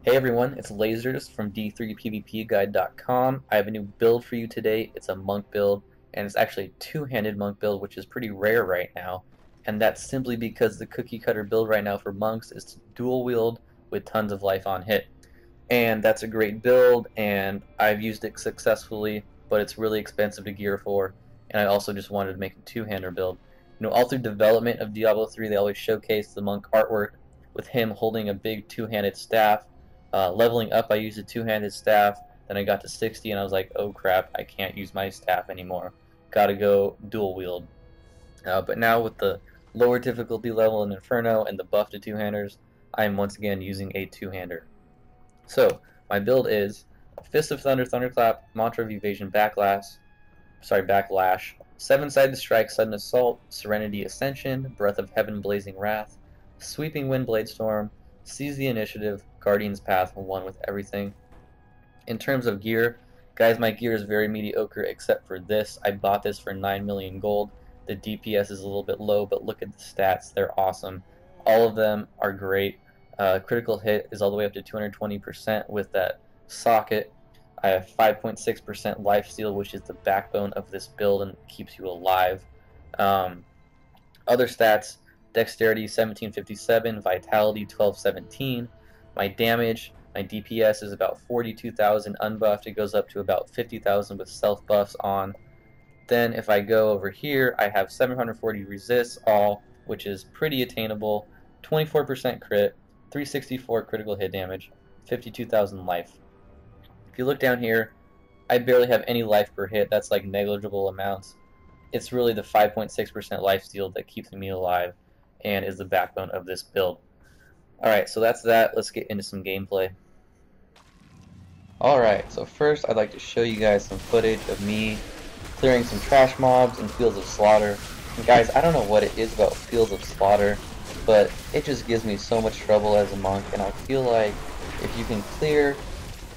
Hey everyone, it's Lasers from D3PvPguide.com. I have a new build for you today. It's a monk build, and it's actually a two-handed monk build, which is pretty rare right now. And that's simply because the cookie cutter build right now for monks is to dual wield with tons of life on hit. And that's a great build, and I've used it successfully, but it's really expensive to gear for, and I also just wanted to make a two-hander build. All through development of Diablo 3, they always showcase the monk artwork with him holding a big two-handed staff. Leveling up, I used a two-handed staff. Then I got to 60, and I was like, oh crap, I can't use my staff anymore. Gotta go dual wield. But now with the lower difficulty level in Inferno and the buff to two-handers, I am once again using a two-hander. So my build is Fist of Thunder, Thunderclap, Mantra of Evasion, Backlash, 7-sided Strike, Sudden Assault, Serenity Ascension, Breath of Heaven, Blazing Wrath, Sweeping Wind, Blade Storm, Seize the Initiative, Guardian's Path, one with everything. In terms of gear, guys, my gear is very mediocre except for this. I bought this for 9 million gold. The DPS is a little bit low, but look at the stats. They're awesome. All of them are great. Critical hit is all the way up to 220% with that socket. I have 5.6% lifesteal, which is the backbone of this build and keeps you alive. Other stats, dexterity 1757, vitality 1217. My damage, my DPS is about 42,000 unbuffed. It goes up to about 50,000 with self buffs on. Then if I go over here, I have 740 resists all, which is pretty attainable. 24% crit, 364 critical hit damage, 52,000 life. If you look down here, I barely have any life per hit. That's like negligible amounts. It's really the 5.6% lifesteal that keeps me alive and is the backbone of this build. Alright, so that's that. Let's get into some gameplay. Alright, so first I'd like to show you guys some footage of me clearing some trash mobs in Fields of Slaughter. And guys, I don't know what it is about Fields of Slaughter, but it just gives me so much trouble as a monk, and I feel like if you can clear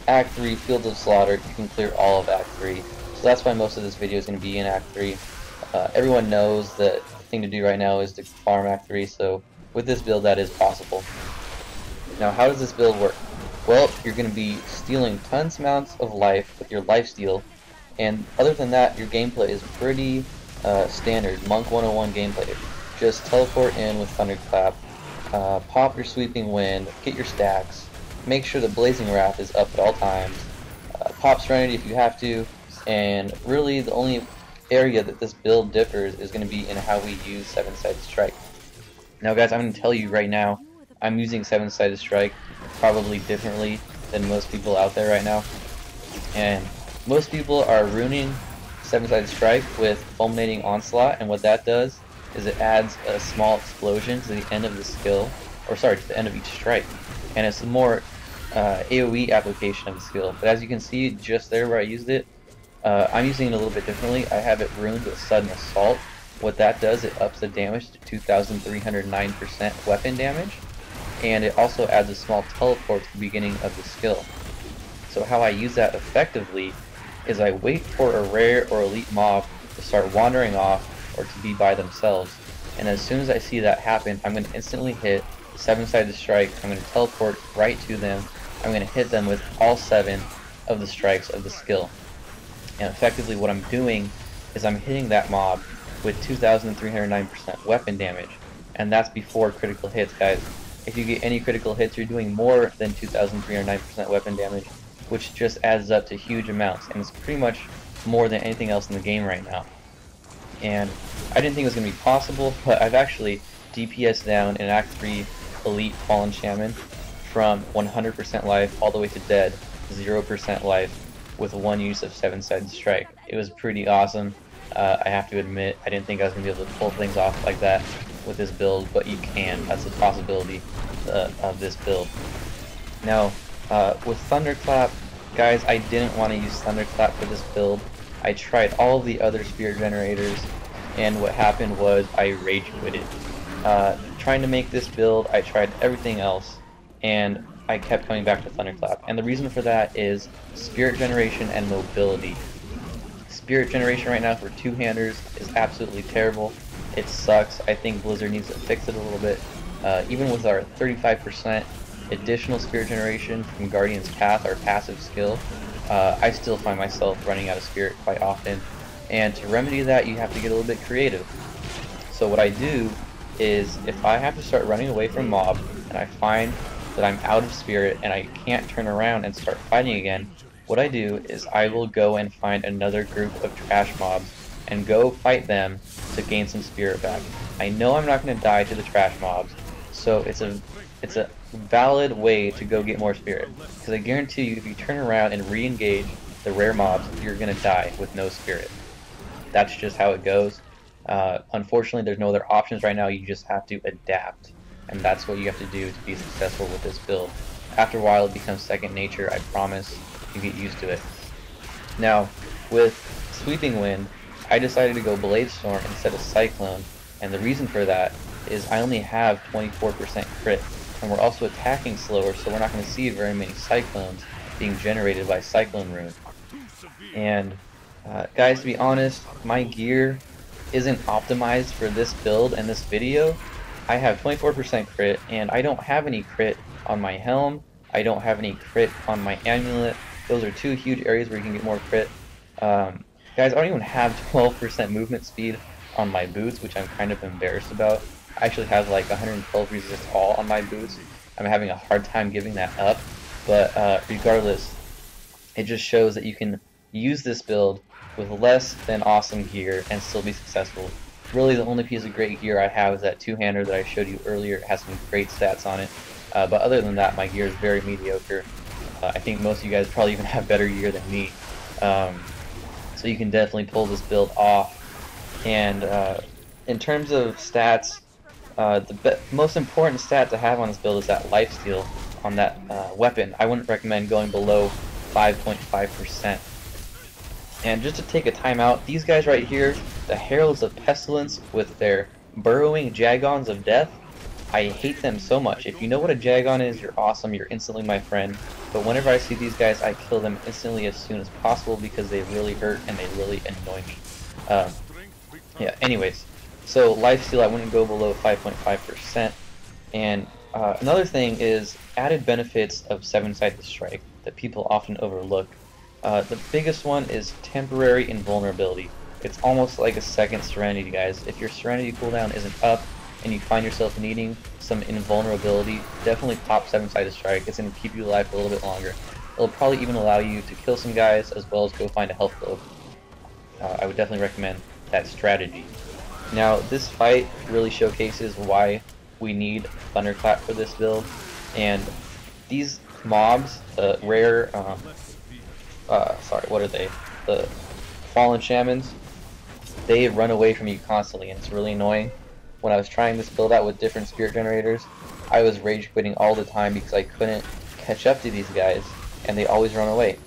Act 3 Fields of Slaughter, you can clear all of Act 3. So that's why most of this video is going to be in Act 3. Everyone knows that the thing to do right now is to farm Act 3, so with this build that is possible. Now how does this build work? Well, you're going to be stealing tons amounts of life with your lifesteal, and other than that, your gameplay is pretty standard, Monk 101 gameplay. Just teleport in with Thunderclap, pop your Sweeping Wind, get your stacks, make sure the Blazing Wrath is up at all times, pop Serenity if you have to, and really the only area that this build differs is going to be in how we use 7-sided strike. Now guys, I'm going to tell you right now, I'm using 7-sided strike probably differently than most people out there right now, and most people are ruining 7-sided strike with Fulminating Onslaught, and what that does is it adds a small explosion to the end of the skill, or sorry, to the end of each strike, and it's a more AoE application of the skill. But as you can see just there where I used it, I'm using it a little bit differently. I have it ruined with Sudden Assault. What that does, it ups the damage to 2,309% weapon damage, and it also adds a small teleport to the beginning of the skill. So how I use that effectively is I wait for a rare or elite mob to start wandering off or to be by themselves, and as soon as I see that happen, I'm going to instantly hit 7-sided strike. I'm going to teleport right to them. I'm going to hit them with all 7 of the strikes of the skill. And effectively what I'm doing is I'm hitting that mob with 2,309% weapon damage, and that's before critical hits, guys. If you get any critical hits, you're doing more than 2,309% weapon damage, which just adds up to huge amounts, and it's pretty much more than anything else in the game right now. And I didn't think it was going to be possible, but I've actually DPS down in Act 3 Elite Fallen Shaman from 100% life all the way to dead, 0% life, with one use of 7-sided strike. It was pretty awesome. I have to admit, I didn't think I was going to be able to pull things off like that with this build, but you can. That's a possibility of this build. Now, with Thunderclap, guys, I didn't want to use Thunderclap for this build. I tried all of the other spirit generators, and what happened was I rage quitted. Trying to make this build, I tried everything else, and I kept coming back to Thunderclap. And the reason for that is spirit generation and mobility. Spirit generation right now for two-handers is absolutely terrible. It sucks. I think Blizzard needs to fix it a little bit. Even with our 35% additional spirit generation from Guardian's Path, our passive skill, I still find myself running out of spirit quite often. And to remedy that, you have to get a little bit creative. So what I do is, if I have to start running away from mobs and I find that I'm out of spirit and I can't turn around and start fighting again, what I do is I will go and find another group of trash mobs and go fight them to gain some spirit back. I know I'm not going to die to the trash mobs, so it's a valid way to go get more spirit. Because I guarantee you, if you turn around and re-engage the rare mobs, you're going to die with no spirit. That's just how it goes. Unfortunately, there's no other options right now. You just have to adapt, and that's what you have to do to be successful with this build. After a while, it becomes second nature. I promise. You get used to it. Now, with Sweeping Wind, I decided to go Blade Storm instead of Cyclone, and the reason for that is I only have 24% crit, and we're also attacking slower, so we're not going to see very many Cyclones being generated by Cyclone Rune. And guys, to be honest, my gear isn't optimized for this build and this video. I have 24% crit, and I don't have any crit on my helm. I don't have any crit on my amulet. Those are two huge areas where you can get more crit. Guys, I don't even have 12% movement speed on my boots, which I'm kind of embarrassed about. I actually have like 112 resist all on my boots. I'm having a hard time giving that up, but regardless, it just shows that you can use this build with less than awesome gear and still be successful. Really, the only piece of great gear I have is that two-hander that I showed you earlier. It has some great stats on it, but other than that, my gear is very mediocre. I think most of you guys probably even have better gear than me, so you can definitely pull this build off. And in terms of stats, the most important stat to have on this build is that lifesteal on that weapon. I wouldn't recommend going below 5.5%. And just to take a time out, these guys right here, the Heralds of Pestilence with their burrowing Jagons of Death, I hate them so much. If you know what a Jagon is, you're awesome, you're instantly my friend. But whenever I see these guys, I kill them instantly as soon as possible because they really hurt and they really annoy me. Yeah, anyways. So lifesteal, I wouldn't go below 5.5%. And another thing is added benefits of 7-sided strike that people often overlook. The biggest one is temporary invulnerability. It's almost like a second Serenity, guys. If your Serenity cooldown isn't up and you find yourself needing some invulnerability, definitely pop 7-sided strike. It's going to keep you alive for a little bit longer. It'll probably even allow you to kill some guys as well as go find a health globe. I would definitely recommend that strategy. Now, this fight really showcases why we need Thunderclap for this build, and these mobs, the rare, what are they? The Fallen Shamans, they run away from you constantly, and it's really annoying. When I was trying this build out with different spirit generators, I was rage quitting all the time because I couldn't catch up to these guys, and they always run away.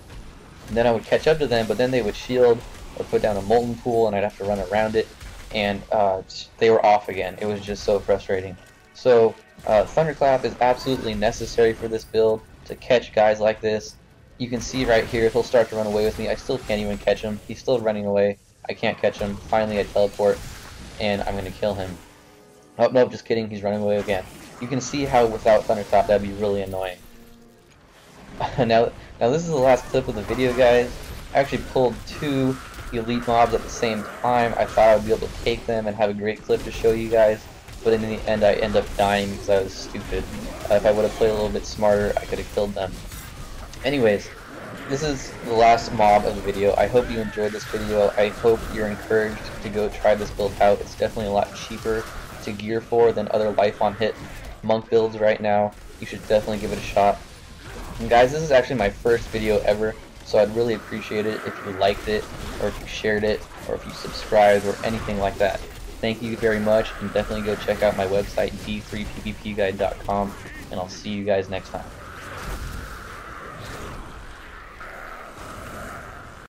And then I would catch up to them, but then they would shield or put down a molten pool, and I'd have to run around it, and they were off again. It was just so frustrating. So Thunderclap is absolutely necessary for this build to catch guys like this. You can see right here, he'll start to run away with me. I still can't even catch him. He's still running away. I can't catch him. Finally, I teleport, and I'm going to kill him. Oh, nope, just kidding. He's running away again. You can see how without Thunderclap, that'd be really annoying. Now this is the last clip of the video, guys. I actually pulled 2 elite mobs at the same time. I thought I would be able to take them and have a great clip to show you guys, but in the end I end up dying because I was stupid. If I would have played a little bit smarter, I could have killed them. Anyways, this is the last mob of the video. I hope you enjoyed this video. I hope you're encouraged to go try this build out. It's definitely a lot cheaper to gear for than other life on hit monk builds right now. You should definitely give it a shot. And guys, this is actually my first video ever, so I'd really appreciate it if you liked it, or if you shared it, or if you subscribed, or anything like that. Thank you very much, and definitely go check out my website, d3pvpguide.com, and I'll see you guys next time.